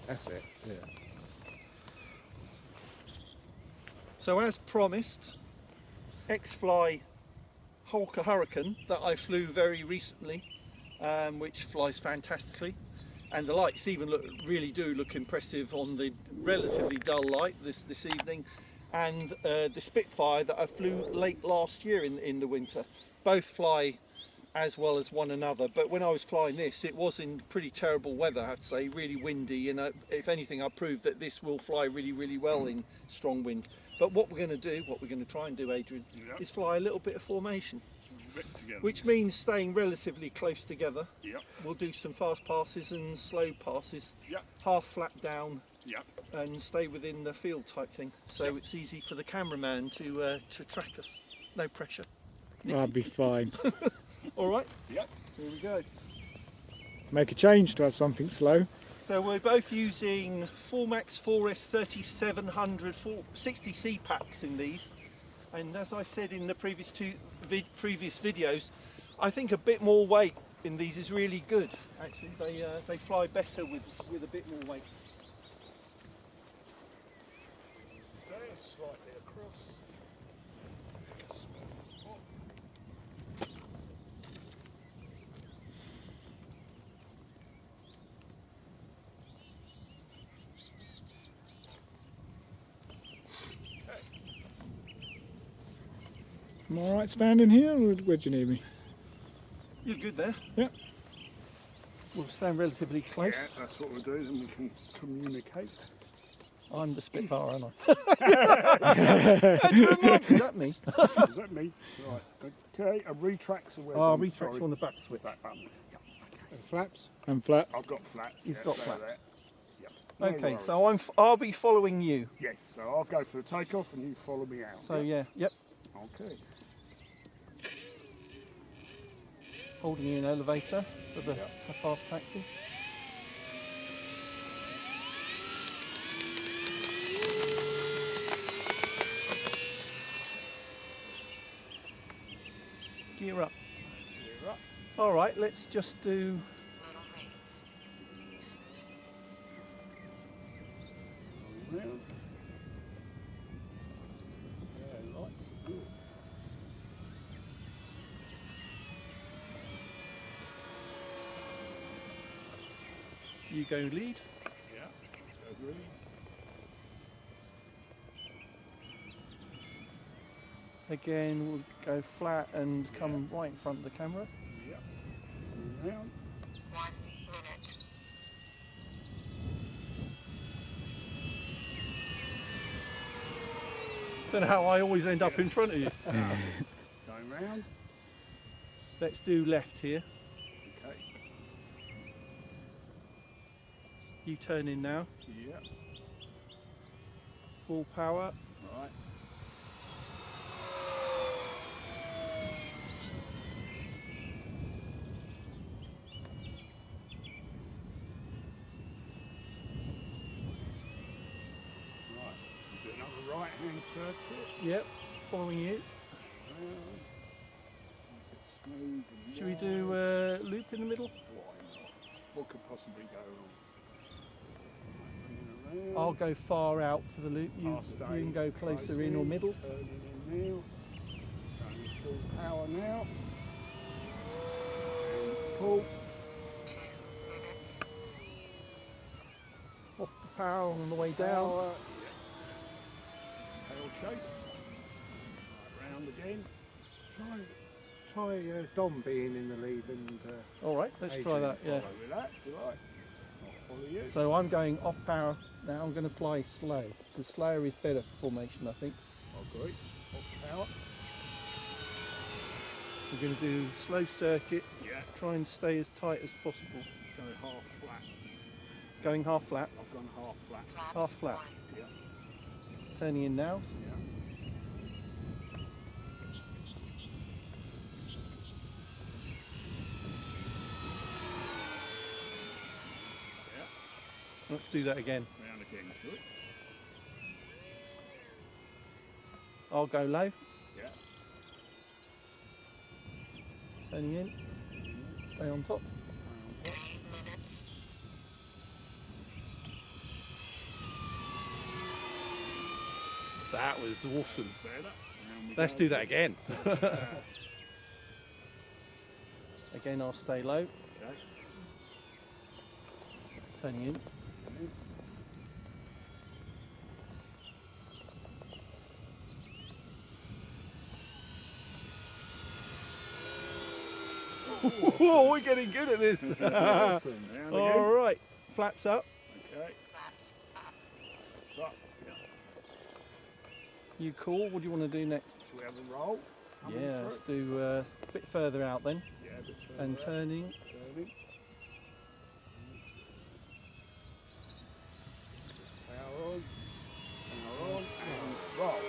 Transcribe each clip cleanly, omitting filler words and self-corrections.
That's it, yeah. So as promised, XFly Hawker Hurricane that I flew very recently, which flies fantastically, and the lights even really do look impressive on the relatively dull light this evening, and the Spitfire that I flew late last year in the winter. Both fly as well as one another, but when I was flying this, it was in pretty terrible weather, I have to say, really windy, and if anything, I proved that this will fly really well in strong wind. But what we're going to try and do, Adrian, is fly a little bit of formation, which means staying relatively close together. We'll do some fast passes and slow passes, half flat down, and stay within the field type thing, so it's easy for the cameraman to track us. No pressure. I'll be fine. All right. Here we go. Make a change to have something slow. So we're both using Formax 4S 3700 60C packs in these, and as I said in the previous videos, I think a bit more weight in these is really good. Actually, they fly better with a bit more weight. Slightly across. Am I alright standing here, or where do you need me? You're good there. Yeah. We'll stand relatively close. Yeah, that's what we'll do, then we can communicate. I'm the Spitfire, aren't I? Is that me? Is that me? Right. Okay, a retract's away. Oh, retracts on the back switch. Back button. Yeah. And flaps? And flat. I've got flaps. You've got flaps. There. Yep. No Okay, worries. so I'll be following you. Yes, so I'll go for the takeoff and you follow me out. So yeah, yep. Okay. Holding you in elevator for the fast taxi. Gear up. Gear up. All right, let's just do. Round. Yeah, lights are good. You go lead. Yeah. Go green. Again, we'll go flat and come right in front of the camera. Yep. Round. 1 minute. Don't know how I always end up in front of you. Going round. Let's do left here. Okay. You turn in now. Yep. Full power. Right. Right-hand circuit. Yep, following you. Should we do a loop in the middle? Why not? What could possibly go wrong? I'll go far out for the loop. You can go closer in or middle. Turning in now. Going full power now. And pull. Off the power on the way down. Power. Tail chase. Right, round again. Try Dom being in the lead and... All right, let's try that, yeah. Follow with that, if you like. I'll follow you. So I'm going off power now. I'm going to fly slow, because slower is better for formation, I think. I'll agree. Off power. We're going to do slow circuit. Yeah. Try and stay as tight as possible. Go half flat. Going half flat. I've gone half flat. Half flat. Yeah. Turning in now. Yeah. Let's do that again. Round again, good. I'll go low. Yeah. Turning in. Stay on top. 8 minutes. That was awesome. Better. Let's do that again. Again, I'll stay low. Okay. Turning in. Oh, we're getting good at this. Awesome. Down All again. right, flaps up. Okay. Up. Yeah. You cool? What do you want to do next? So we have a roll. Coming Yeah, through. let's do a bit further out then. Yeah, a bit further And out. turning. Turning. Power on. Power on. And roll.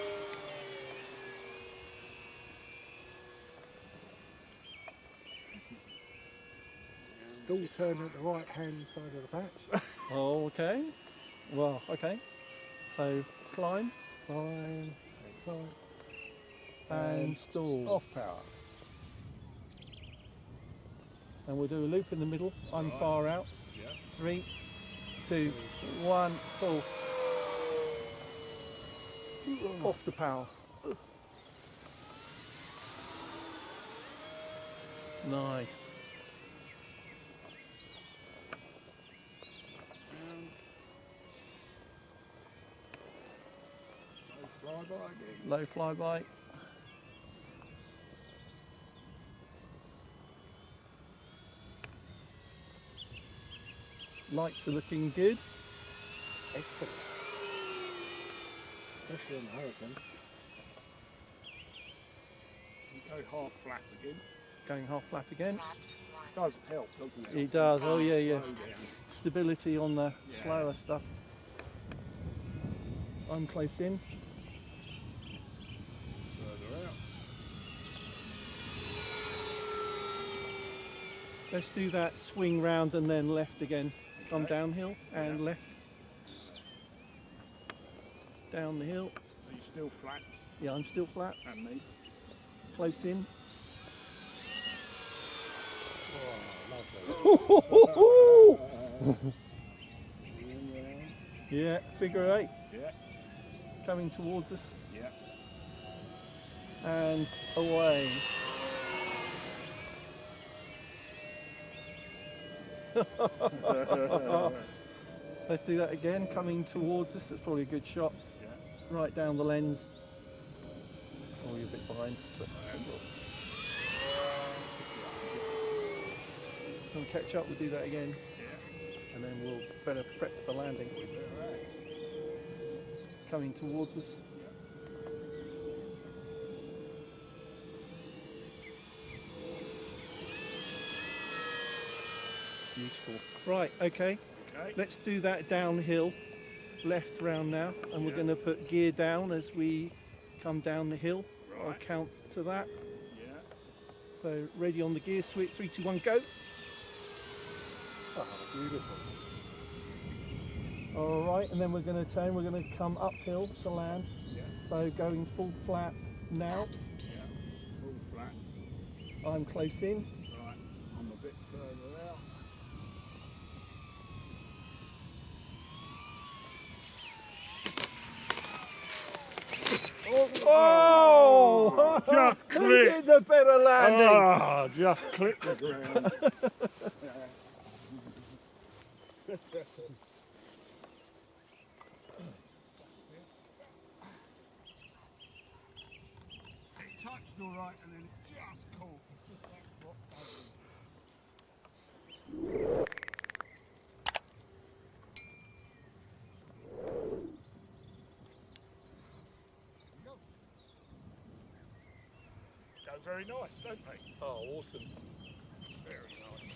Still turn at the right hand side of the patch. Oh, okay. Well, okay. So climb Climb, climb. and stall. Off power. And we'll do a loop in the middle. I'm Right. far out. Yeah. 3, 2, 1, pull. Off the power. Nice. Down. No flyby again. Low flyby. Lights are looking good. Excellent. Especially on the Hurricane. You go half flat again. Going half flat again. Does help, doesn't it? It does. Oh yeah, yeah. Slow down. Stability on the Yeah. slower stuff. I'm close in. Further out. Let's do that swing round and then left again. Come Okay. downhill and Yeah. left. Down the hill. Are you still flat? Yeah, I'm still flat. And me. Close in. Oh, lovely. Yeah, figure 8 Yeah. coming towards us Yeah. and away. Let's do that again, coming towards us. That's probably a good shot. Yeah. Right down the lens. Oh, you're a bit behind. But we'll catch up, we'll do that again. Yeah. And then we'll better prep the landing. Coming towards us. Beautiful. Right, okay. Okay. Let's do that downhill, left round now, and we're Yeah. going to put gear down as we come down the hill. I'll Right. count to that. Yeah. So ready on the gear switch, 3, 2, 1, go. Oh, beautiful. All right, and then we're going to turn, we're going to come uphill to land. Yeah. So going full flat now. Yeah. Full flat. I'm close in. Right. I'm a bit further out. Oh! Just Who clipped. did the better landing? Ah, just clipped the ground. It touched all right and then it just caught. Just like rock bottom. Go very nice, don't they? Oh, awesome. Very nice.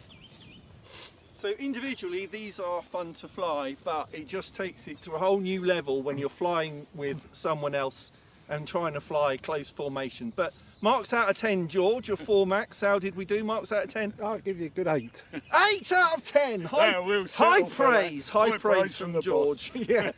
So individually these are fun to fly, but it just takes it to a whole new level when you're flying with someone else and trying to fly close formation. But marks out of 10, George, your 4 max. How did we do? Marks out of 10? I'll give you a good 8. 8 out of 10. High, Yeah, we'll high settle for that. praise. High praise from the George. boss. Yeah.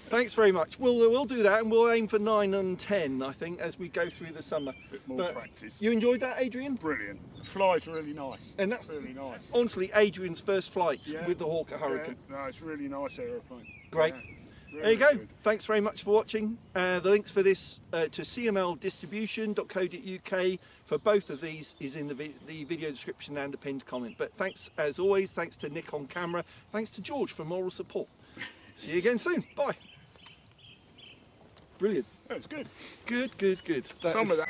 Thanks very much. We'll do that and we'll aim for 9 and 10, I think, as we go through the summer. Bit more But practice. you enjoyed that, Adrian? Brilliant. The fly's really nice. And that's really nice. honestly Adrian's first flight Yeah. with the Hawker Hurricane. Yeah, no, it's really nice aeroplane. Great. Yeah. There you go. Thanks very much for watching. The links for this to cmldistribution.co.uk for both of these is in the video description and the pinned comment. But thanks as always, thanks to Nick on camera, thanks to George for moral support. See you again soon. Bye. Brilliant. That was good. Good, good, good. Some of that.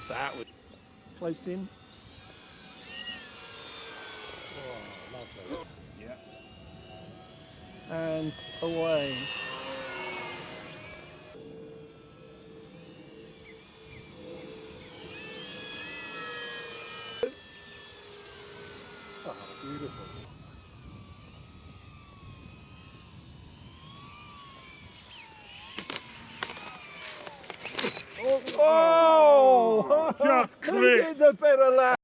That was close in. Oh, lovely. Yeah. And away. Oh, beautiful. Oh! Just Who clicked. did the better lap?